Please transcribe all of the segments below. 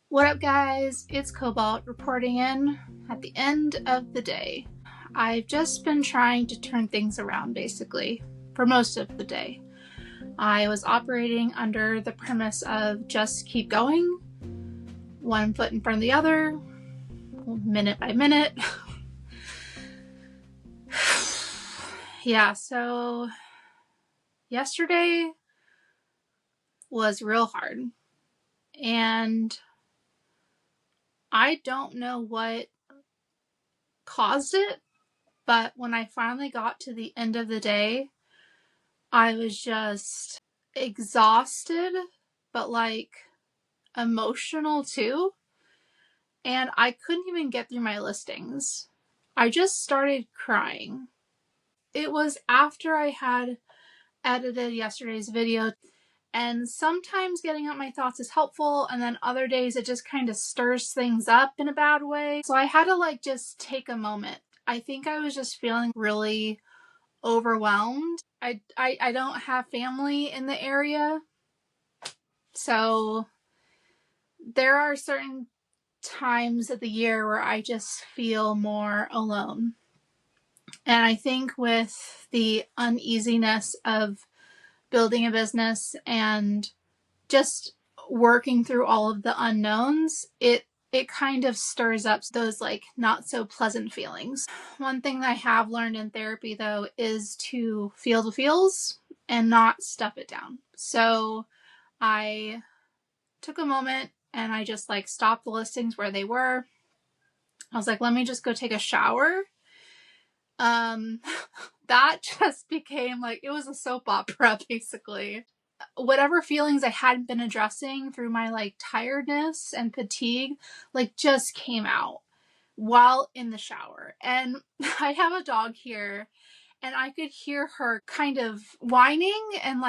What up, guys? It's Cobalt reporting in at the end of the day. I've just been trying to turn things around, basically, for most of the day. I was operating under the premise of just keep going, one foot in front of the other, minute by minute. Yeah, so yesterday was real hard, and I don't know what caused it, but when I finally got to the end of the day, I was just exhausted, but like emotional too. And I couldn't even get through my listings. I just started crying. It was after I had edited yesterday's video, and sometimes getting out my thoughts is helpful, and then other days it just kind of stirs things up in a bad way. So I had to just take a moment. I think I was just feeling really overwhelmed. I don't have family in the area, so there are certain times of the year where I just feel more alone. And I think with the uneasiness of building a business and just working through all of the unknowns, it kind of stirs up those not so pleasant feelings. One thing that I have learned in therapy though is to feel the feels and not stuff it down. So I took a moment and I just stopped the listings where they were. I was like, let me just go take a shower. That just became it was a soap opera basically. Whatever feelings I hadn't been addressing through my tiredness and fatigue just came out while in the shower. And I have a dog here, and I could hear her kind of whining and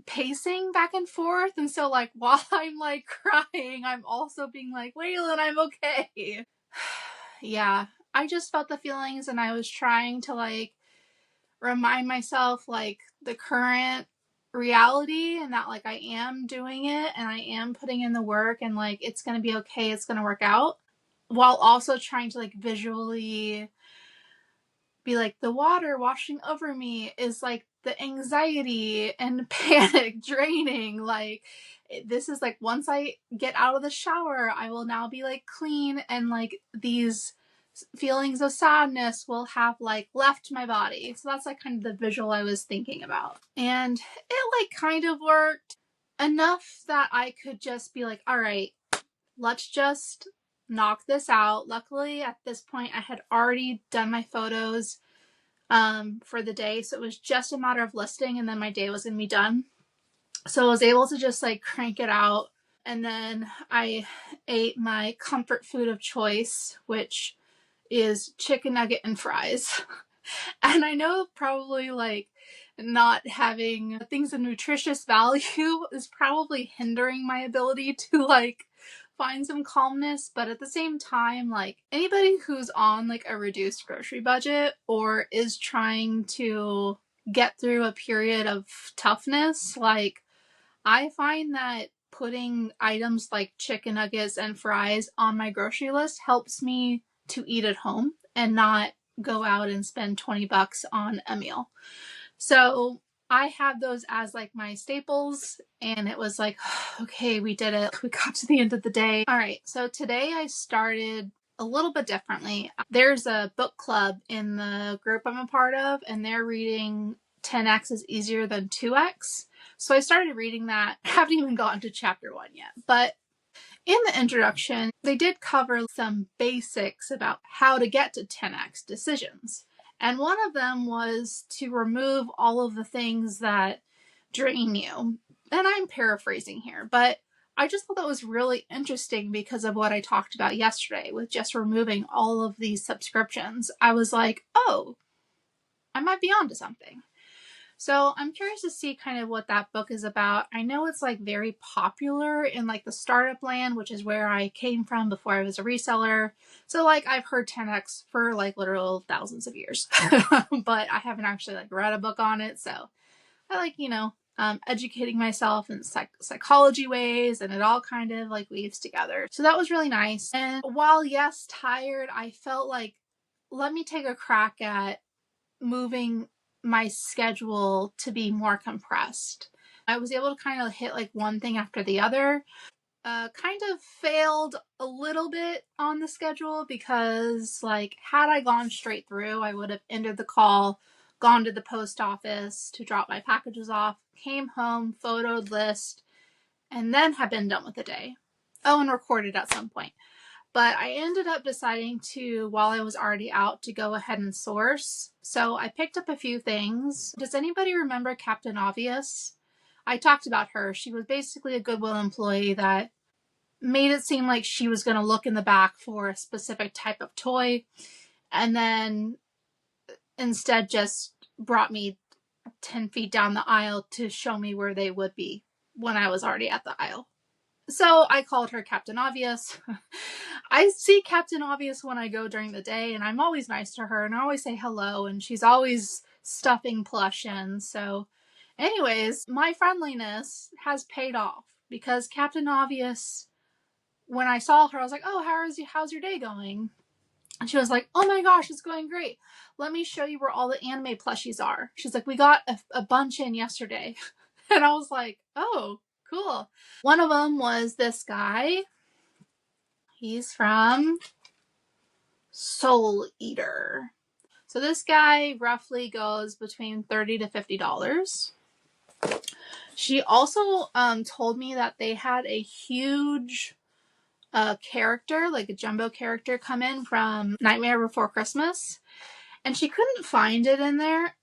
pacing back and forth. And so while I'm crying, I'm also being like, Waylon, I'm okay. Yeah, I just felt the feelings, and I was trying to remind myself the current reality, and that I am doing it and I am putting in the work, and it's gonna be okay, it's gonna work out, while also trying to visually be the water washing over me is the anxiety and panic draining. This is once I get out of the shower, I will now be clean, and these feelings of sadness will have left my body. So that's kind of the visual I was thinking about. And it kind of worked enough that I could just be all right, let's just knock this out. Luckily at this point I had already done my photos for the day, so it was just a matter of listing and then my day was gonna be done. So I was able to just crank it out, and then I ate my comfort food of choice, which is chicken nugget and fries. And I know probably not having things of nutritious value is probably hindering my ability to find some calmness, but at the same time, anybody who's on a reduced grocery budget or is trying to get through a period of toughness, I find that putting items like chicken nuggets and fries on my grocery list helps me to eat at home and not go out and spend $20 on a meal. So I have those as my staples, and it was okay, we did it. We got to the end of the day. All right, so today I started a little bit differently. There's a book club in the group I'm a part of, and they're reading 10x is easier than 2x. So I started reading that. I haven't even gotten to chapter 1 yet, but in the introduction, they did cover some basics about how to get to 10x decisions. And one of them was to remove all of the things that drain you. And I'm paraphrasing here, but I just thought that was really interesting because of what I talked about yesterday with just removing all of these subscriptions. I was like, oh, I might be onto something. So I'm curious to see kind of what that book is about. I know it's very popular in the startup land, which is where I came from before I was a reseller. So I've heard 10x for literal thousands of years, but I haven't actually read a book on it. So I educating myself in psychology ways, and it all kind of like weaves together. So that was really nice. And while yes, tired, I felt like, let me take a crack at moving my schedule to be more compressed. I was able to kind of hit like one thing after the other. Kind of failed a little bit on the schedule because, like, had I gone straight through, I would have ended the call, gone to the post office to drop my packages off, came home, photoed list, and then have been done with the day. Oh, and recorded at some point. But I ended up deciding to, while I was already out, to go ahead and source. So I picked up a few things. Does anybody remember Captain Obvious? I talked about her. She was basically a Goodwill employee that made it seem like she was going to look in the back for a specific type of toy, and then instead just brought me 10 feet down the aisle to show me where they would be when I was already at the aisle. So I called her Captain Obvious. I see Captain Obvious when I go during the day, and I'm always nice to her, and I always say hello, and she's always stuffing plush in. So anyways, my friendliness has paid off because Captain Obvious, when I saw her, I was like, oh, how's your day going? And she was like, oh my gosh, it's going great. Let me show you where all the anime plushies are. She's like, we got a bunch in yesterday. And I was like, oh, cool. One of them was this guy. He's from Soul Eater. So this guy roughly goes between $30 to $50. She also told me that they had a huge character, like a jumbo character, come in from Nightmare Before Christmas, and she couldn't find it in there.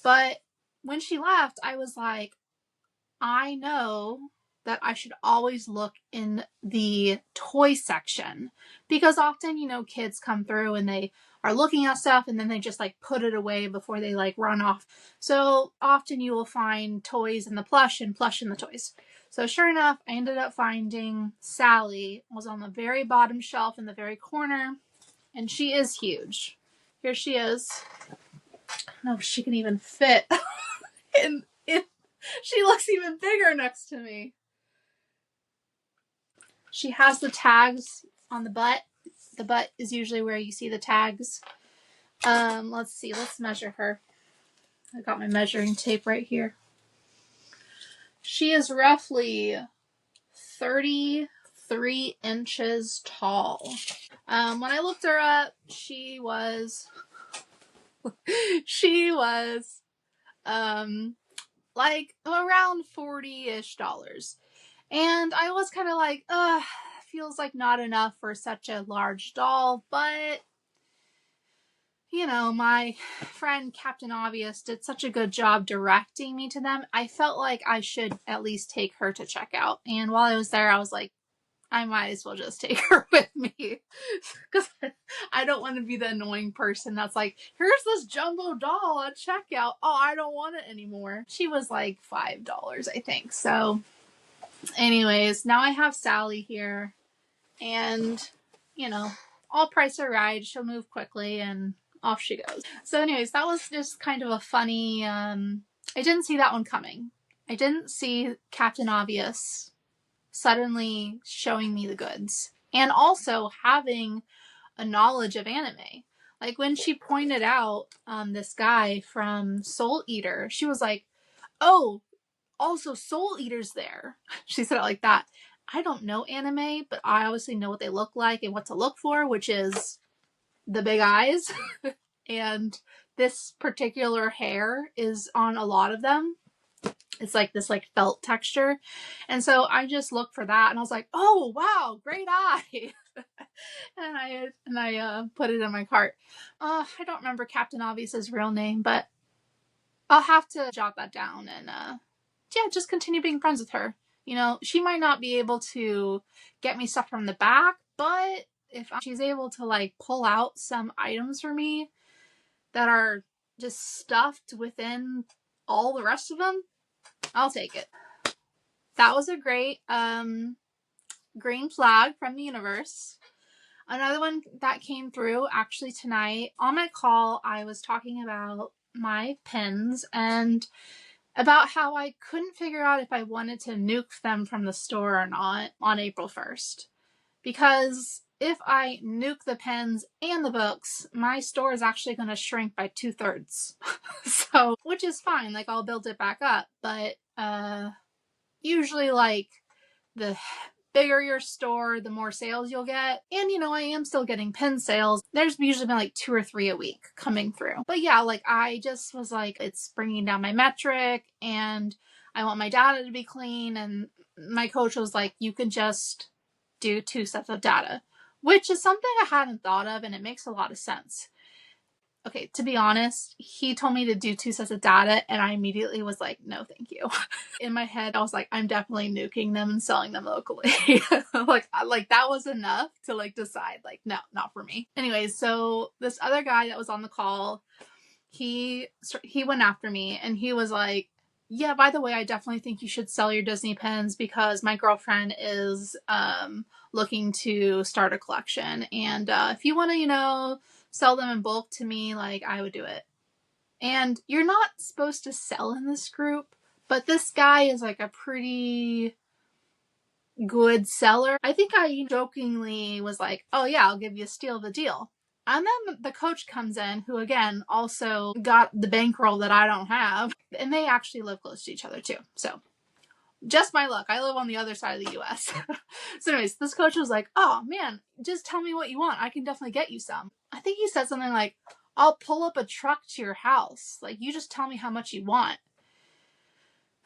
But when she left, I was like, I know that I should always look in the toy section, because often, kids come through and they are looking at stuff and then they just like put it away before they like run off. So often you will find toys in the plush and plush in the toys. So sure enough, I ended up finding Sally. Was on the very bottom shelf in the very corner, and she is huge. Here she is. I don't know if she can even fit in. She looks even bigger next to me. She has the tags on the butt. The butt is usually where you see the tags. Let's see. Let's measure her. I got my measuring tape right here. She is roughly 33 inches tall. When I looked her up, she was like around $40-ish. And I was kind of like, feels like not enough for such a large doll, but my friend Captain Obvious did such a good job directing me to them. I felt like I should at least take her to check out. And while I was there, I was like, I might as well just take her with me, because I don't want to be the annoying person that's like, here's this jumbo doll at checkout. Oh, I don't want it anymore. She was like $5, I think. So anyways, now I have Sally here, and I'll price her ride. She'll move quickly, and off she goes. So anyways, that was just kind of a funny, I didn't see that one coming. I didn't see Captain Obvious suddenly showing me the goods, and also having a knowledge of anime. Like when she pointed out this guy from Soul Eater, she was like, oh, also Soul Eater's there. She said it like that. I don't know anime, but I obviously know what they look like and what to look for, which is the big eyes. And this particular hair is on a lot of them. It's like this like felt texture. And so I just looked for that, and I was like, oh wow, great eye. and I put it in my cart. I don't remember Captain Obvious's real name, but I'll have to jot that down and just continue being friends with her. She might not be able to get me stuff from the back, but if she's able to like pull out some items for me that are just stuffed within all the rest of them, I'll take it. That was a great green flag from the universe. Another one that came through actually tonight. On my call, I was talking about my pins, and about how I couldn't figure out if I wanted to nuke them from the store or not on April 1st. Because if I nuke the pens and the books, my store is actually going to shrink by 2/3. So, which is fine. Like, I'll build it back up. But usually, like, the bigger your store, the more sales you'll get. And, you know, I am still getting pen sales. There's usually been like 2 or 3 a week coming through. But yeah, like, I just was like, it's bringing down my metric and I want my data to be clean. And my coach was like, you can just do 2 sets of data, which is something I hadn't thought of, and it makes a lot of sense. Okay, to be honest, he told me to do 2 sets of data, and I immediately was like, no, thank you. In my head, I was like, I'm definitely nuking them and selling them locally. like that was enough to like decide, like, no, not for me. Anyways, so this other guy that was on the call, he went after me, and he was like, yeah, by the way, I definitely think you should sell your Disney pens because my girlfriend is looking to start a collection. And if you want to, you know, sell them in bulk to me, like, I would do it. And you're not supposed to sell in this group, but this guy is like a pretty good seller. I think I jokingly was like, oh yeah, I'll give you a steal of a deal. And then the coach comes in, who again also got the bankroll that I don't have, and they actually live close to each other too. So just my luck. I live on the other side of the US. So anyways, this coach was like, oh man, just tell me what you want. I can definitely get you some. I think he said something like, I'll pull up a truck to your house. Like, you just tell me how much you want.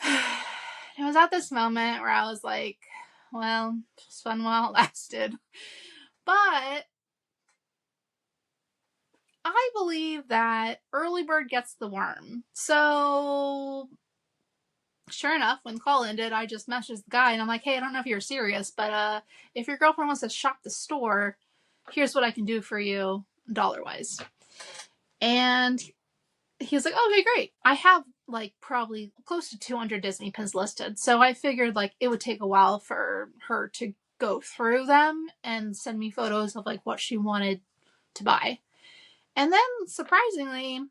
It was at this moment where I was like, well, just fun while it lasted. But I believe that early bird gets the worm. So sure enough, when the call ended, I just messaged the guy and I'm like, hey, I don't know if you're serious, but if your girlfriend wants to shop the store, here's what I can do for you dollar-wise. And he was like, okay, great. I have like probably close to 200 Disney pins listed. So I figured like it would take a while for her to go through them and send me photos of like what she wanted to buy. And then surprisingly,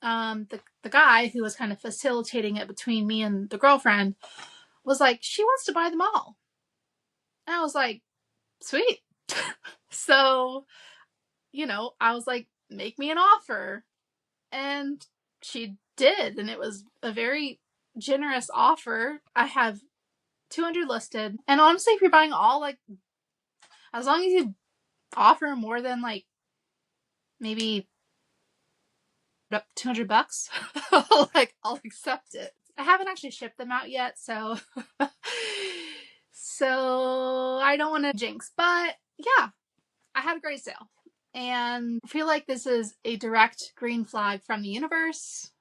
the guy who was kind of facilitating it between me and the girlfriend was like, she wants to buy them all. And I was like, sweet. So, you know, I was like, make me an offer. And she did. And it was a very generous offer. I have 200 listed. And honestly, if you're buying all, like, as long as you offer more than like maybe $200, like, I'll accept it. I haven't actually shipped them out yet, so I don't want to jinx, but yeah, I had a great sale. And I feel like this is a direct green flag from the universe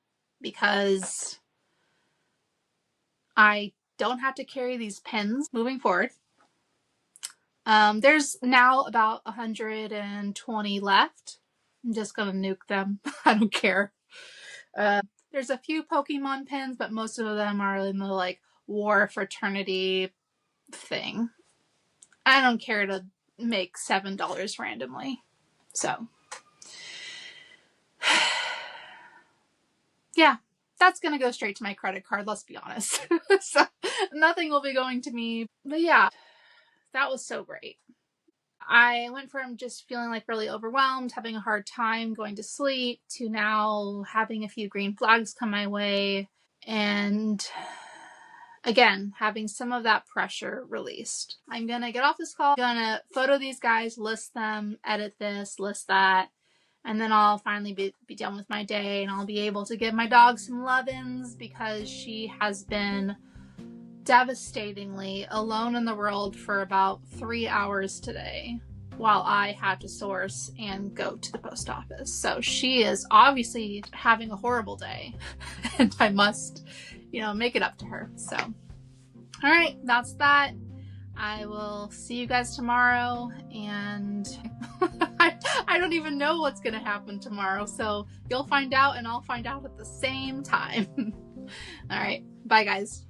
because I don't have to carry these pens moving forward. There's now about 120 left. I'm just gonna nuke them. I don't care. There's a few Pokemon pins, but most of them are in the like war fraternity thing. I don't care to make $7 randomly. So yeah, that's gonna go straight to my credit card, let's be honest. So nothing will be going to me. But yeah, that was so great. I went from just feeling like really overwhelmed, having a hard time going to sleep, to now having a few green flags come my way. And again, having some of that pressure released. I'm going to get off this call, I'm going to photo these guys, list them, edit this, list that. And then I'll finally be done with my day, and I'll be able to give my dog some love-ins because she has been devastatingly alone in the world for about 3 hours today while I had to source and go to the post office. So she is obviously having a horrible day and I must, you know, make it up to her. So, all right, that's that. I will see you guys tomorrow, and I don't even know what's going to happen tomorrow. So you'll find out and I'll find out at the same time. All right, bye guys.